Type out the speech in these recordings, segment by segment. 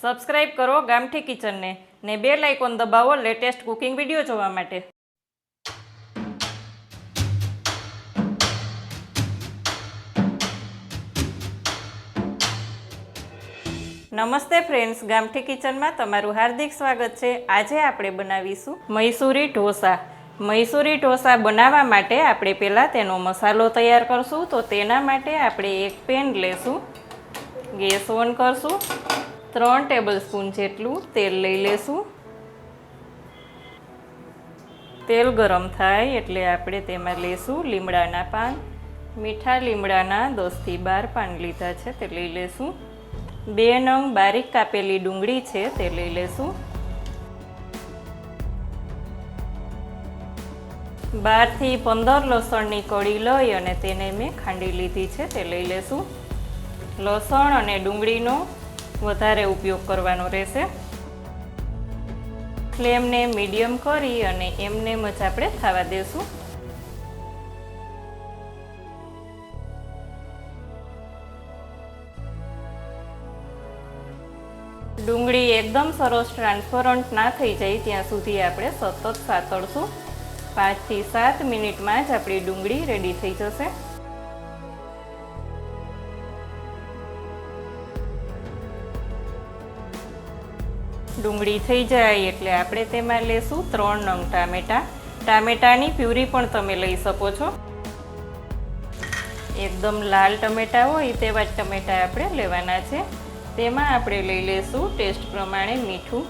Subscribe કરો ગામઠી કિચનને ને બેલ આઇકોન દબાવો લેટેસ્ટ કુકિંગ વિડીયો જોવા માટે. નમસ્તે ફ્રેન્ડ્સ, ગામઠી કિચનમાં તમારું હાર્દિક સ્વાગત છે. આજે આપણે બનાવીશું મૈસૂરી ઢોસા. મૈસૂરી ઢોસા બનાવવા માટે આપણે પહેલાં તેનો મસાલો તૈયાર કરશું. તો તેના માટે આપણે એક પેન લેશું, ગેસ ઓન કરશું, 3 ટેબલસ્પૂન જેટલું તેલ લઈ લેશું. તેલ ગરમ થાય એટલે આપણે તેમાં લેશું લીમડાના પાન. મીઠા લીમડાના 10 થી 12 પાન લીધા છે તે લઈ લેશું. 2 નંગ બારીક કાપેલી ડુંગળી છે તે લઈ લેશું. 12 થી 15 લસણની કળી લઈ અને તેને મેં ખાંડી લીધી છે તે લઈ લેશું. લસણ અને ડુંગળીનો વધારે ઉપયોગ કરવાનો રહેશે. ફ્લેમને મીડિયમ કરી અને એમને જ આપણે થવા દેશું. ડુંગળી એકદમ સરસ ટ્રાન્સપરન્ટ ના થઈ જાય ત્યાં સુધી આપણે સતત સાતળશું. 5 થી 7 મિનિટમાં જ આપણી ડુંગળી રેડી થઈ જશે. ડુંગળી થઈ જાય એટલે આપણે તેમાં લેશું 3 નંગ ટામેટાં. ટામેટાની પ્યુરી પણ તમે લઈ શકો છો. એકદમ લાલ ટમેટા હોય તેવા જ ટમેટા આપણે લેવાના છે. તેમાં આપણે લઈ લેશું ટેસ્ટ પ્રમાણે મીઠું.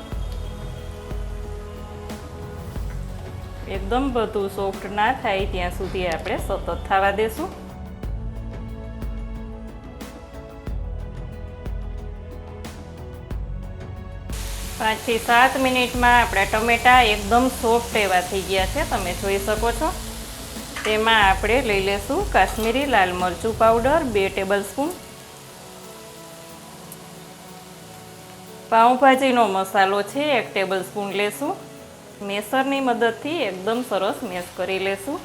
એકદમ બધું સોફ્ટ ના થાય ત્યાં સુધી આપણે સતત થવા દેશું. 5 થી 7 મિનિટમાં આપણા ટમેટા એકદમ સોફ્ટ એવા થઈ ગયા છે, તમે જોઈ શકો છો. તેમાં આપણે લઈ લેશું કાશ્મીરી લાલ મરચું પાવડર 2 ટેબલસ્પૂન. પાઉંભાજીનો મસાલો છે 1 ટેબલસ્પૂન લેશું. મેસરની મદદથી એકદમ સરસ મેશ કરી લેશું.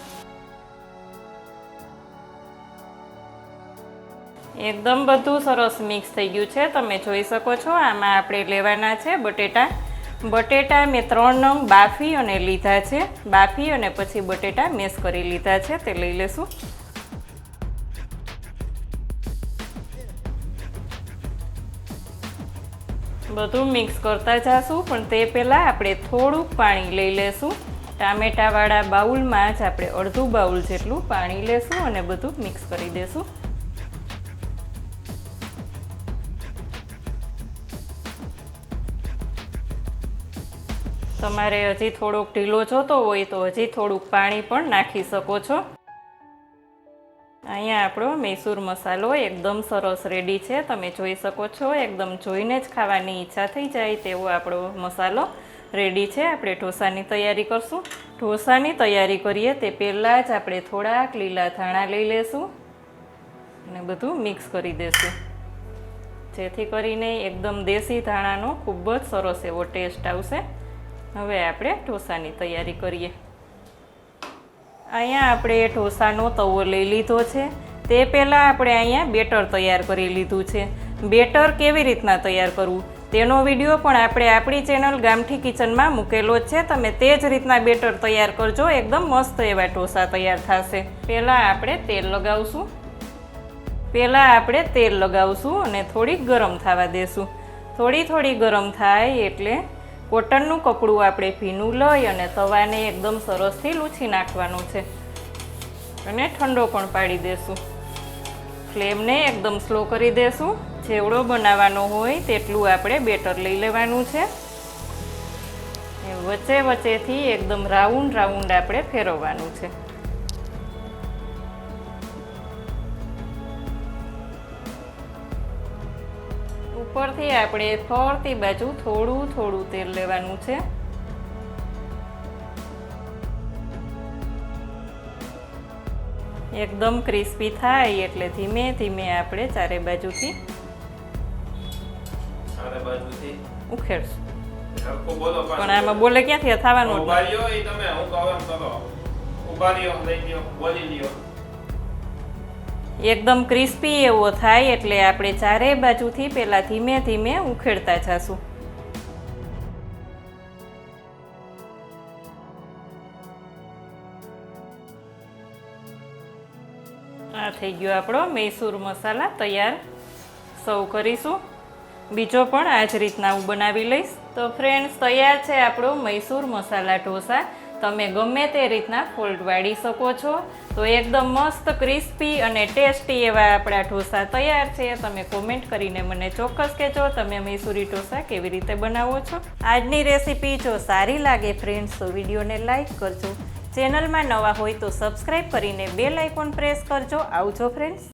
એકદમ બધું સરસ મિક્સ થઈ ગયું છે, તમે જોઈ શકો છો. આમાં આપણે લેવાના છે બટેટા. બટેટા મેં 3 નંગ બાફી અને લીધા છે. બાફી અને પછી બટેટા મેશ કરી લીધા છે તે લઈ લેશું. બધું મિક્સ કરતા જાશું, પણ તે પહેલાં આપણે થોડુંક પાણી લઈ લેશું. ટામેટાવાળા બાઉલમાં જ આપણે અડધું બાઉલ જેટલું પાણી લેશું અને બધું મિક્સ કરી દેશું. તમારે હજી થોડોક ઢીલો જોતો હોય તો હજી થોડુંક પાણી પણ નાખી શકો છો. અહીંયા આપણો મૈસૂર મસાલો એકદમ સરસ રેડી છે, તમે જોઈ શકો છો. એકદમ જોઈને જ ખાવાની ઈચ્છા થઈ જાય તેવો આપણો મસાલો રેડી છે. આપણે ઢોસાની તૈયારી કરશું. ઢોસાની તૈયારી કરીએ તે પહેલાં જ આપણે થોડાક લીલા ધાણા લઈ લેશું અને બધું મિક્સ કરી દેશું, જેથી કરીને એકદમ દેશી ધાણાનો ખૂબ જ સરસ એવો ટેસ્ટ આવશે. હવે આપણે ઢોસાની તૈયારી કરીએ. અહીંયા આપણે ઢોસાનો તવો લઈ લીધો છે. તે પહેલાં આપણે અહીંયા બેટર તૈયાર કરી લીધું છે. બેટર કેવી રીતના તૈયાર કરવું તેનો વિડીયો પણ આપણે આપણી ચેનલ ગામઠી કિચનમાં મૂકેલો જ છે. તમે તે જ રીતના બેટર તૈયાર કરજો, એકદમ મસ્ત એવા ઢોસા તૈયાર થશે. પહેલાં આપણે તેલ લગાવશું અને થોડીક ગરમ થવા દેશું. થોડી ગરમ થાય એટલે કોટનનું કપડું આપણે ભીનું લઈ અને તવાને એકદમ સરસથી લૂછી નાખવાનું છે અને ઠંડો પણ પાડી દેશું. ફ્લેમને એકદમ સ્લો કરી દેશું. જેવડો બનાવવાનો હોય તેટલું આપણે બેટર લઈ લેવાનું છે. વચ્ચેથી એકદમ રાઉન્ડ આપણે ફેરવવાનું છે. ઉપરથી આપણે ફરતી બાજુ થોડું તેલ લેવાનું છે. એકદમ ક્રિસ્પી થાય એટલે ધીમે આપણે ચારે બાજુથી ઉખેડશું. પણ આમાં બોલે ક્યાંથી થવાનું? એકદમ ક્રિસ્પી એવો થાય એટલે આપણે ચારેય બાજુથી પહેલાં ધીમે ધીમે ઉખેડતા જઈશું. આ થઈ ગયો આપણો મૈસૂર મસાલા તૈયાર. સર્વ કરીશું. બીજો પણ આ જ રીતના હું બનાવી લઈશ. તો ફ્રેન્ડ્સ, તૈયાર છે આપણો મૈસૂર મસાલા ઢોસા. તમે ગમે તે રીતના ફોલ્ટ વાળી શકો છો. તો એકદમ મસ્ત ક્રિસ્પી અને ટેસ્ટી એવા આપણા ઢોસા તૈયાર છે. તમે કોમેન્ટ કરીને મને ચોક્કસ કહેજો તમે મૈસૂરી ઢોસા કેવી રીતે બનાવો છો. આજની રેસીપી જો સારી લાગે ફ્રેન્ડ્સ તો વિડીયોને લાઈક કરજો. ચેનલમાં નવા હોય તો સબસ્ક્રાઈબ કરીને બેલ આઇકોન પ્રેસ કરજો. આવજો ફ્રેન્ડ્સ.